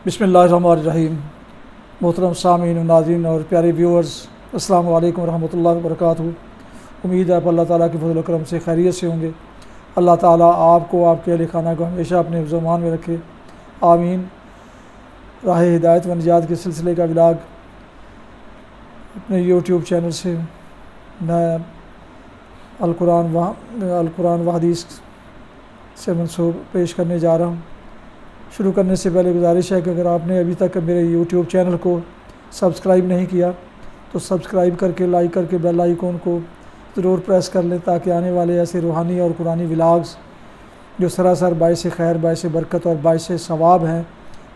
بسم اللہ الرحمن الرحیم۔ محترم سامعین و ناظرین اور پیارے ویورز، السلام علیکم ورحمۃ اللہ وبرکاتہ۔ امید ہے آپ اللہ تعالیٰ کے فضل و کرم سے خیریت سے ہوں گے۔ اللہ تعالیٰ آپ کو، آپ کے اہل خانہ کو ہمیشہ اپنے حفظ و امان میں رکھے، آمین۔ راہ ہدایت و نجات کے سلسلے کا ولاگ اپنے یوٹیوب چینل سے میں القرآن و حدیث سے منسوب پیش کرنے جا رہا ہوں۔ شروع کرنے سے پہلے گزارش ہے کہ اگر آپ نے ابھی تک میرے یوٹیوب چینل کو سبسکرائب نہیں کیا تو سبسکرائب کر کے، لائک کر کے بیل آئیکن کو ضرور پریس کر لیں، تاکہ آنے والے ایسے روحانی اور قرآنی ولاگز جو سراسر باعث خیر، باعث برکت اور باعث ثواب ہیں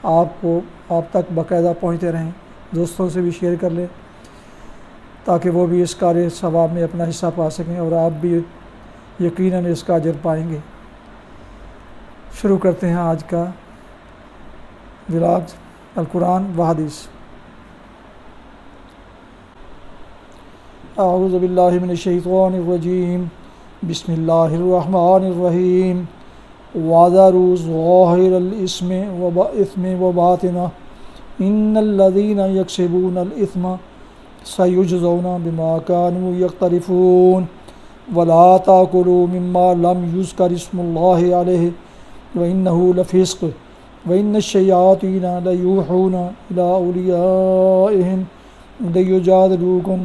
آپ تک باقاعدہ پہنچتے رہیں۔ دوستوں سے بھی شیئر کر لیں تاکہ وہ بھی اس کار ثواب میں اپنا حصہ پا سکیں اور آپ بھی یقیناً اس کا اجر پائیں گے۔ شروع کرتے ہیں آج کا ولاگ القرآن و حدیث۔ اعوذ باللہ من الشیطان الرجیم، بسم اللہ الرحمن الرحیم۔ وَذَرُوا ظَاهِرَ الْإِثْمِ وَبَاطِنَهُ إِنَّ الَّذِينَ يَكْسِبُونَ الْإِثْمَ سَيُجْزَوْنَ بِمَا كَانُوا يَقْتَرِفُونَ وَلَا تَأْكُلُوا مِمَّا لَمْ يُذْكَرِ اسْمُ اللَّهِ عَلَيْهِ وَإِنَّهُ لَفِسْقٌ وَإِنَّ الشَّيَاطِينَ لَيُوحُونَ إِلَىٰ أَوْلِيَائِهِمْ لِيُجَادِلُوكُمْ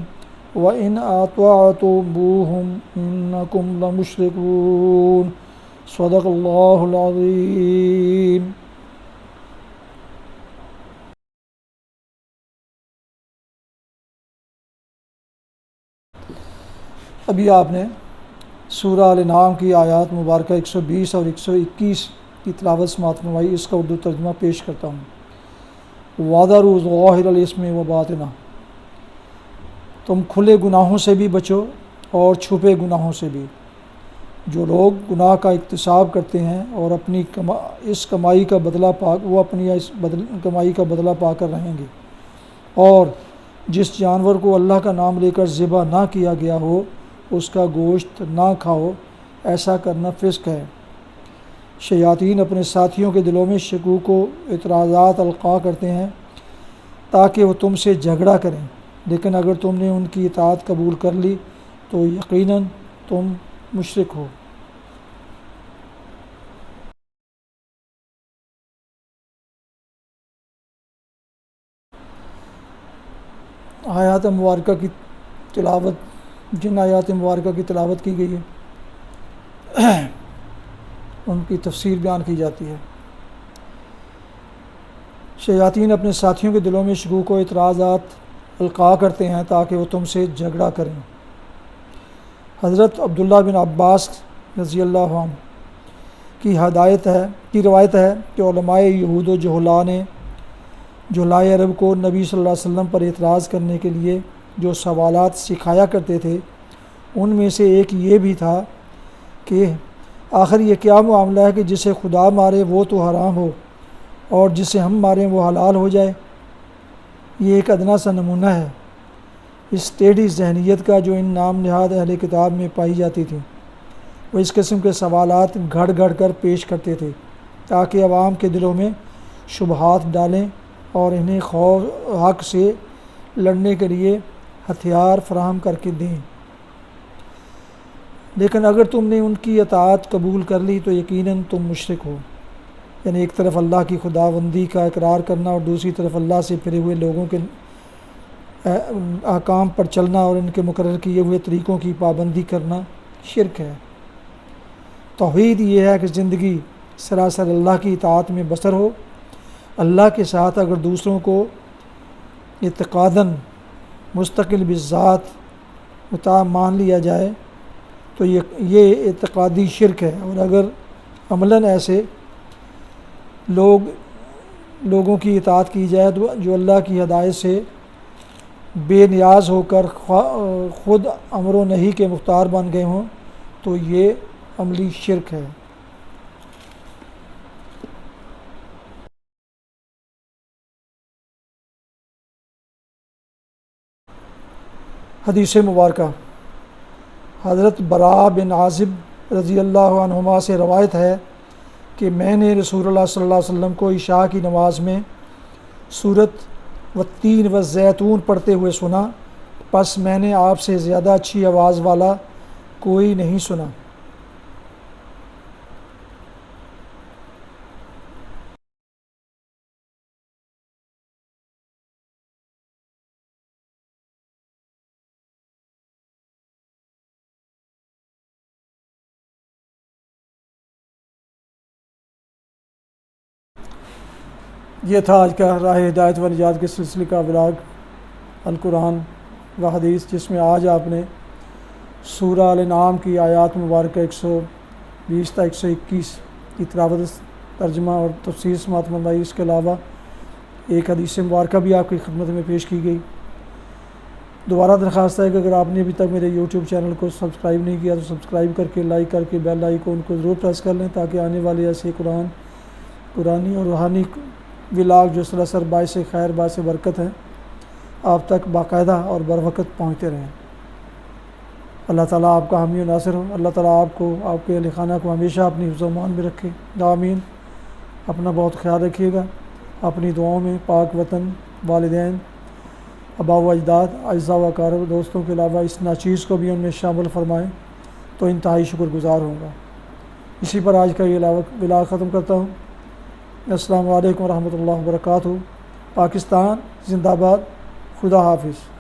وَإِنْ أَطَعْتُمُوهُمْ إِنَّكُمْ لَمُشْرِكُونَ۔ صدق اللہ العظیم۔ ابھی آپ نے سورہ الانعام کی آیات مبارکہ 120 اور 121 کی تلاوت سماعت فرمائی۔ اس کا اردو ترجمہ پیش کرتا ہوں۔ وَذَرُوا ظَاهِرَ الْإِثْمِ وَبَاطِنَهُ، تم کھلے گناہوں سے بھی بچو اور چھپے گناہوں سے بھی۔ جو لوگ گناہ کا اکتساب کرتے ہیں اور اپنی اس کمائی کا بدلہ پا کر رہیں گے، اور جس جانور کو اللہ کا نام لے کر ذبح نہ کیا گیا ہو اس کا گوشت نہ کھاؤ، ایسا کرنا فسق ہے۔ شیاطین اپنے ساتھیوں کے دلوں میں شکوک و اعتراضات القاء کرتے ہیں تاکہ وہ تم سے جھگڑا کریں، لیکن اگر تم نے ان کی اطاعت قبول کر لی تو یقیناً تم مشرک ہو۔ آیات مبارکہ کی تلاوت، جن آیات مبارکہ کی تلاوت کی گئی ہے ان کی تفسیر بیان کی جاتی ہے۔ شیاطین اپنے ساتھیوں کے دلوں میں شکوک و اعتراضات القاء کرتے ہیں تاکہ وہ تم سے جھگڑا کریں۔ حضرت عبداللہ بن عباس رضی اللہ عنہ کی روایت ہے کہ علماء یہود و جہلاء نے جہلائے عرب کو نبی صلی اللہ علیہ وسلم پر اعتراض کرنے کے لیے جو سوالات سکھایا کرتے تھے، ان میں سے ایک یہ بھی تھا کہ آخر یہ کیا معاملہ ہے کہ جسے خدا مارے وہ تو حرام ہو اور جسے ہم ماریں وہ حلال ہو جائے۔ یہ ایک ادنا سا نمونہ ہے اس ٹیڑھی ذہنیت کا جو ان نام نہاد اہل کتاب میں پائی جاتی تھی۔ وہ اس قسم کے سوالات گھڑ گھڑ کر پیش کرتے تھے تاکہ عوام کے دلوں میں شبہات ڈالیں اور انہیں حق سے لڑنے کے لیے ہتھیار فراہم کر کے دیں۔ لیکن اگر تم نے ان کی اطاعت قبول کر لی تو یقیناً تم مشرک ہو۔ یعنی ایک طرف اللہ کی خداوندی کا اقرار کرنا اور دوسری طرف اللہ سے پھرے ہوئے لوگوں کے احکام پر چلنا اور ان کے مقرر کیے ہوئے طریقوں کی پابندی کرنا شرک ہے۔ توحید یہ ہے کہ زندگی سراسر اللہ کی اطاعت میں بسر ہو۔ اللہ کے ساتھ اگر دوسروں کو اعتقاداً مستقل بذات مطاع مان لیا جائے تو یہ اعتقادی شرک ہے، اور اگر عملاً ایسے لوگوں کی اطاعت کی جائے جو اللہ کی ہدایت سے بے نیاز ہو کر خود امر و نہی کے مختار بن گئے ہوں تو یہ عملی شرک ہے۔ حدیث مبارکہ۔ حضرت براء بن عازب رضی اللہ عنہما سے روایت ہے کہ میں نے رسول اللہ صلی اللہ علیہ وسلم کو عشاء کی نماز میں سورت والتین والزیتون پڑھتے ہوئے سنا، پس میں نے آپ سے زیادہ اچھی آواز والا کوئی نہیں سنا۔ یہ تھا آج کا راہ ہدایت و نجات کے سلسلے کا ولاگ القرآن و حدیث، جس میں آج آپ نے سورہ الانعام کی آیات مبارکہ 120 تا 121 کی تلاوت، ترجمہ اور تفسیر سماعت فرمائی۔ اس کے علاوہ ایک حدیث مبارکہ بھی آپ کی خدمت میں پیش کی گئی۔ دوبارہ درخواست ہے کہ اگر آپ نے ابھی تک میرے یوٹیوب چینل کو سبسکرائب نہیں کیا تو سبسکرائب کر کے، لائک کر کے، بیل آئیکن کو ضرور پریس کر لیں، تاکہ آنے والے ایسے قرآنی اور روحانی ولاگ جو سراسر باعث خیر، باعث برکت ہیں، آپ تک باقاعدہ اور بروقت پہنچتے رہیں۔ اللہ تعالیٰ آپ کا حامی و ناصر ہو۔ اللہ تعالیٰ آپ کو، آپ کے اہل خانہ کو ہمیشہ اپنی حفظ و امان میں رکھے، آمین۔ اپنا بہت خیال رکھیے گا، اپنی دعاؤں میں پاک وطن، والدین، آباء و اجداد، اعزاء و اقارب، دوستوں کے علاوہ اس ناچیز کو بھی ان میں شامل فرمائیں تو انتہائی شکر گزار ہوں گا۔ اسی پر آج کا یہ ولاگ ختم کرتا ہوں۔ السلام علیکم ورحمۃ اللہ وبرکاتہ۔ پاکستان زندہ باد۔ خدا حافظ۔